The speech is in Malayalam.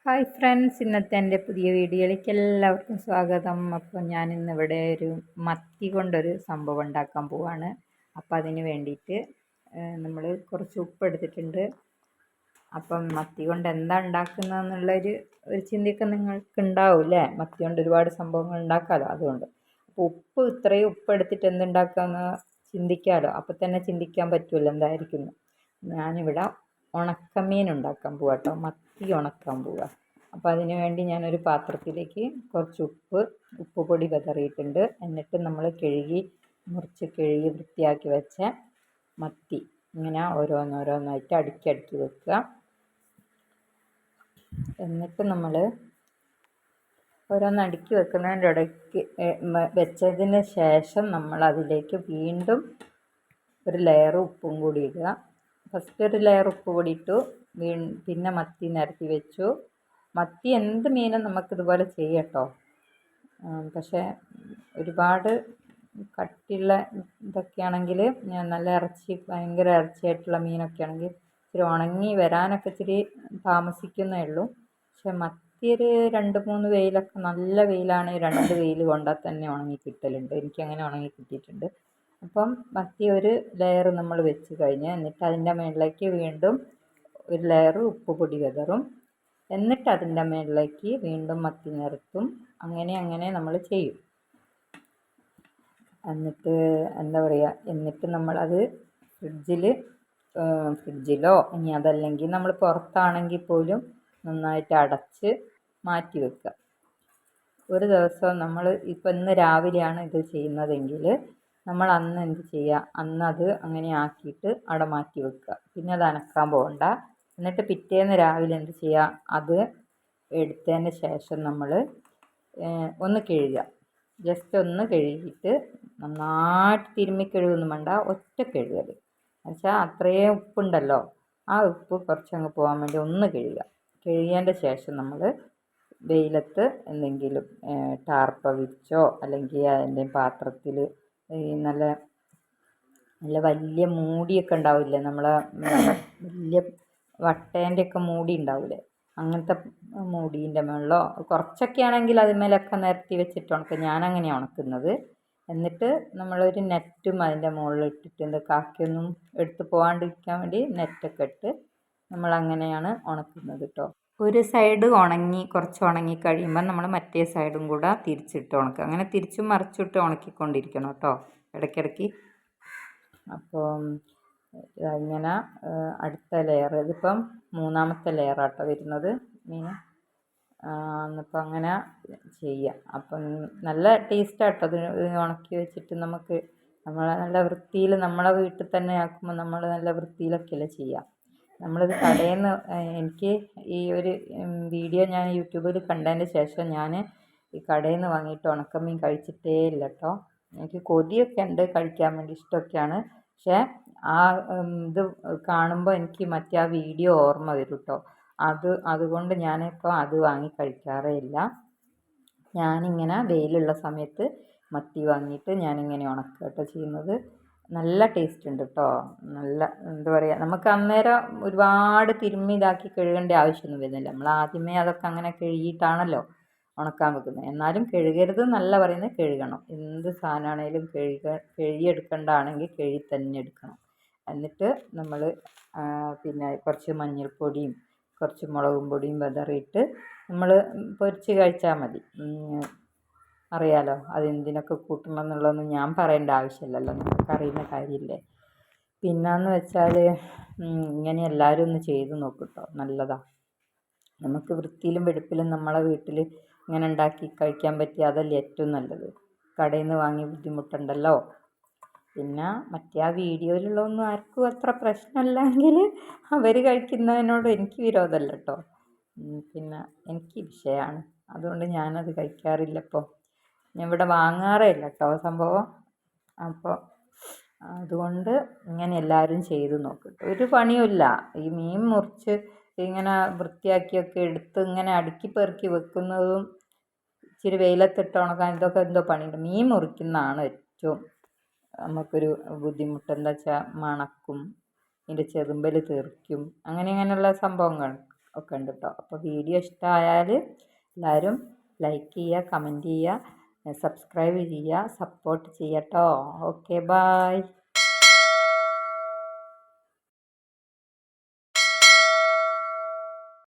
ഹായ് ഫ്രണ്ട്സ്, ഇന്നത്തെ എൻ്റെ പുതിയ വീഡിയോയിലേക്ക് എല്ലാവർക്കും സ്വാഗതം. അപ്പോൾ ഞാൻ ഇന്നിവിടെ ഒരു മത്തി കൊണ്ടൊരു സംഭവം ഉണ്ടാക്കാൻ പോവാണ്. അപ്പോൾ അതിന് വേണ്ടിയിട്ട് നമ്മൾ കുറച്ച് ഉപ്പ് എടുത്തിട്ടുണ്ട്. അപ്പം മത്തി കൊണ്ട് എന്താ ഉണ്ടാക്കുന്നതെന്നുള്ളൊരു ചിന്തയൊക്കെ നിങ്ങൾക്ക് ഉണ്ടാവില്ലേ? മത്തി കൊണ്ട് ഒരുപാട് സംഭവങ്ങൾ ഉണ്ടാക്കാമല്ലോ. അതുകൊണ്ട് അപ്പോൾ ഇത്രയും ഉപ്പ് എടുത്തിട്ട് എന്തുണ്ടാക്കാമെന്ന് ചിന്തിക്കാമല്ലോ. അപ്പോൾ തന്നെ ചിന്തിക്കാൻ പറ്റുമല്ലോ എന്തായിരിക്കും. ഞാനിവിടെ ഉണക്കമീൻ ഉണ്ടാക്കാൻ പോവാം കേട്ടോ. മത്തി ഉണക്കാൻ പോവുക. അപ്പോൾ അതിന് വേണ്ടി ഞാനൊരു പാത്രത്തിലേക്ക് കുറച്ച് ഉപ്പ് പൊടി വിതറിയിട്ടുണ്ട്. എന്നിട്ട് നമ്മൾ മുറിച്ച് കഴുകി വൃത്തിയാക്കി വെച്ച മത്തി ഇങ്ങനെ ഓരോന്നോരോന്നായിട്ട് അടുക്കി വെക്കുക. എന്നിട്ട് നമ്മൾ ഓരോന്ന് അടുക്കി വെക്കുന്നതിൻ്റെ ഇടയ്ക്ക് വെച്ചതിന് ശേഷം നമ്മൾ അതിലേക്ക് വീണ്ടും ഒരു ലെയർ ഉപ്പും കൂടി ഇടുക. ഫസ്റ്റ് ഒരു ലെയർ ഉപ്പ് പൊടി ഇട്ടു, പിന്നെ മത്തി നിരത്തി വെച്ചു. മത്തി എന്ത് മീനും നമുക്കിതുപോലെ ചെയ്യട്ടോ. പക്ഷേ ഒരുപാട് കട്ടിയുള്ള ഇതൊക്കെയാണെങ്കിൽ നല്ല ഭയങ്കര ഇറച്ചിയായിട്ടുള്ള മീനൊക്കെ ആണെങ്കിൽ ഇച്ചിരി ഉണങ്ങി വരാനൊക്കെ ഇച്ചിരി താമസിക്കുന്നേ ഉള്ളൂ. പക്ഷെ മത്തി ഒരു 2-3 വെയിലൊക്കെ, നല്ല വെയിലാണെങ്കിൽ 2 വെയിൽ കൊണ്ടാൽ തന്നെ ഉണങ്ങി കിട്ടലുണ്ട്. എനിക്കങ്ങനെ ഉണങ്ങി കിട്ടിയിട്ടുണ്ട്. അപ്പം മത്തി ഒരു ലെയർ നമ്മൾ വെച്ച് കഴിഞ്ഞ് എന്നിട്ട് അതിൻ്റെ മുകളിലേക്ക് വീണ്ടും ഒരു ലെയർ ഉപ്പ് പൊടി വിതറും. എന്നിട്ട് അതിൻ്റെ മുകളിലേക്ക് വീണ്ടും മത്തി നിരത്തും. അങ്ങനെ നമ്മൾ ചെയ്യും. എന്നിട്ട് എന്താ പറയുക, എന്നിട്ട് നമ്മളത് ഫ്രിഡ്ജിലോ ഇനി അതല്ലെങ്കിൽ നമ്മൾ പുറത്താണെങ്കിൽ പോലും നന്നായിട്ട് അടച്ച് മാറ്റി വെക്കുക. ഒരു ദിവസം നമ്മൾ ഇപ്പം ഇന്ന് രാവിലെയാണ് ഇത് ചെയ്യുന്നതെങ്കിൽ നമ്മൾ അന്ന് എന്ത് ചെയ്യുക, അന്നത് അങ്ങനെ ആക്കിയിട്ട് അവിടെ മാറ്റി വെക്കുക. പിന്നെ അത് അനക്കാൻ പോകണ്ട. എന്നിട്ട് പിറ്റേന്ന് രാവിലെ എന്ത് ചെയ്യുക, അത് എടുത്തതിന് ശേഷം നമ്മൾ ഒന്ന് കഴുകുക. ജസ്റ്റ് ഒന്ന് കഴുകിയിട്ട് നന്നായിട്ട് തിരുമ്മി കഴുകൊന്നും വേണ്ട, ഒറ്റ കഴുകൽ. എന്നുവെച്ചാൽ അത്രയും ഉപ്പുണ്ടല്ലോ, ആ ഉപ്പ് കുറച്ചങ്ങ് പോകാൻ വേണ്ടി ഒന്ന് കഴുകിയതിൻ്റെ ശേഷം നമ്മൾ വെയിലത്ത് എന്തെങ്കിലും ടാർപ്പ വിരിച്ചോ അല്ലെങ്കിൽ അതിൻ്റെ പാത്രത്തിൽ ഈ നല്ല വലിയ മൂടിയൊക്കെ ഉണ്ടാവില്ലേ, നമ്മളെ വലിയ വട്ടേൻ്റെയൊക്കെ മൂടി ഉണ്ടാവില്ലേ, അങ്ങനത്തെ മൂടീൻ്റെ മുകളിലോ കുറച്ചൊക്കെ ആണെങ്കിൽ അതിന്മേലൊക്കെ നിരത്തി വെച്ചിട്ട് ഉണക്കുക. ഞാനങ്ങനെയാണ് ഉണക്കുന്നത്. എന്നിട്ട് നമ്മളൊരു നെറ്റും അതിൻ്റെ മുകളിൽ ഇട്ടിട്ട് കാക്കയൊന്നും എടുത്ത് പോകാണ്ടിരിക്കാൻ വേണ്ടി നെറ്റൊക്കെ ഇട്ട് നമ്മളങ്ങനെയാണ് ഉണക്കുന്നത് കേട്ടോ. ഒരു സൈഡ് കുറച്ച് ഉണങ്ങി കഴിയുമ്പോൾ നമ്മൾ മറ്റേ സൈഡും കൂടെ തിരിച്ചിട്ട് ഉണക്കുക. അങ്ങനെ തിരിച്ചും മറിച്ചിട്ട് ഉണക്കിക്കൊണ്ടിരിക്കണം കേട്ടോ ഇടയ്ക്കിടയ്ക്ക്. അപ്പോൾ ഇങ്ങനെ അടുത്ത ലെയർ, ഇതിപ്പം 3ാമത്തെ ലെയറാട്ടോ വരുന്നത് മീൻ. എന്നിപ്പോൾ അങ്ങനെ ചെയ്യാം. അപ്പം നല്ല ടേസ്റ്റാട്ടോ ഇത് ഉണക്കി വെച്ചിട്ട് നമുക്ക് നല്ല വൃത്തിയിൽ നമ്മളെ വീട്ടിൽ തന്നെ ആക്കുമ്പോൾ നമ്മൾ നല്ല വൃത്തിയിലൊക്കെയല്ലേ ചെയ്യാം. നമ്മളിത് കടയിൽ നിന്ന്, എനിക്ക് ഈ ഒരു വീഡിയോ ഞാൻ യൂട്യൂബിൽ കണ്ടതിന് ശേഷം ഞാൻ ഈ കടയിൽ നിന്ന് വാങ്ങിയിട്ട് ഉണക്കമീൻ കഴിച്ചിട്ടേ ഇല്ല കേട്ടോ. എനിക്ക് കൊതിയൊക്കെ ഉണ്ട്, കഴിക്കാൻ വേണ്ടി ഇഷ്ടമൊക്കെയാണ്. പക്ഷേ ഇത് കാണുമ്പോൾ എനിക്ക് മറ്റേ വീഡിയോ ഓർമ്മ വരും കേട്ടോ. അതുകൊണ്ട് ഞാനിപ്പോൾ അത് വാങ്ങി കഴിക്കാറേ ഇല്ല. ഞാനിങ്ങനെ വെയിലുള്ള സമയത്ത് മത്തി വാങ്ങിയിട്ട് ഞാനിങ്ങനെ ഉണക്കുക കേട്ടോ ചെയ്യുന്നത്. നല്ല ടേസ്റ്റ് ഉണ്ട് കേട്ടോ. നല്ല എന്താ പറയുക, നമുക്ക് അന്നേരം ഒരുപാട് തിരുമ്മി ഇതാക്കി കഴുകേണ്ട ആവശ്യമൊന്നും വരുന്നില്ല. നമ്മൾ ആദ്യമേ അതൊക്കെ അങ്ങനെ കഴുകിയിട്ടാണല്ലോ ഉണക്കാൻ വെക്കുന്നത്. എന്നാലും കഴുകരുത് എന്നല്ല പറയുന്നത്, കഴുകണം. എന്ത് സാധനമാണേലും കഴുകിയെടുക്കേണ്ടതാണെങ്കിൽ കഴുകി തന്നെ എടുക്കണം. എന്നിട്ട് നമ്മൾ പിന്നെ കുറച്ച് മഞ്ഞൾപ്പൊടിയും കുറച്ച് മുളകും പൊടിയും വിതറിയിട്ട് നമ്മൾ പൊരിച്ച് കഴിച്ചാൽ മതി. അറിയാലോ അതെന്തിനൊക്കെ കൂട്ടണം എന്നുള്ളതൊന്നും ഞാൻ പറയേണ്ട ആവശ്യമില്ലല്ലോ, നിങ്ങൾക്ക് അറിയുന്ന കാര്യമില്ലേ. പിന്നെയെന്ന് വെച്ചാൽ ഇങ്ങനെ എല്ലാവരും ഒന്ന് ചെയ്ത് നോക്കും കേട്ടോ, നല്ലതാണ്. നമുക്ക് വൃത്തിയിലും വെടുപ്പിലും നമ്മളെ വീട്ടിൽ ഇങ്ങനെ ഉണ്ടാക്കി കഴിക്കാൻ പറ്റിയ അതല്ലേ ഏറ്റവും നല്ലത്. കടയിൽ നിന്ന് വാങ്ങി ബുദ്ധിമുട്ടുണ്ടല്ലോ. പിന്നെ മറ്റേ വീഡിയോയിലുള്ളതൊന്നും ആർക്കും അത്ര പ്രശ്നമല്ലെങ്കിൽ അവർ കഴിക്കുന്നതിനോട് എനിക്ക് വിരോധമല്ല കേട്ടോ. പിന്നെ എനിക്ക് വിഷയമാണ്, അതുകൊണ്ട് ഞാനത് കഴിക്കാറില്ല. ഇപ്പോൾ ഞാൻ ഇവിടെ വാങ്ങാറേ ഇല്ല കേട്ടോ സംഭവം. അപ്പോൾ അതുകൊണ്ട് ഇങ്ങനെ എല്ലാവരും ചെയ്ത് നോക്കും. ഒരു പണിയുമില്ല. ഈ മീൻ മുറിച്ച് ഇങ്ങനെ വൃത്തിയാക്കിയൊക്കെ എടുത്ത് ഇങ്ങനെ അടുക്കി പെറുക്കി വെക്കുന്നതും ഇച്ചിരി വെയിലത്തിട്ട് ഉണക്കാൻ ഇതൊക്കെ എന്തോ പണിയുണ്ട്. മീൻ മുറിക്കുന്നതാണ് ഏറ്റവും നമുക്കൊരു ബുദ്ധിമുട്ട്. എന്താ വെച്ചാൽ മണക്കും, ഇതിൻ്റെ ചെതുമ്പൽ തെറിക്കും, അങ്ങനെയുള്ള സംഭവങ്ങൾ ഒക്കെ ഉണ്ട് കേട്ടോ. അപ്പോൾ വീഡിയോ ഇഷ്ടമായാൽ എല്ലാവരും ലൈക്ക് ചെയ്യുക, കമൻറ്റ് ചെയ്യുക, സബ്സ്ക്രൈബ് ചെയ്യുക, സപ്പോർട്ട് ചെയ്യട്ടോ. Okay, bye.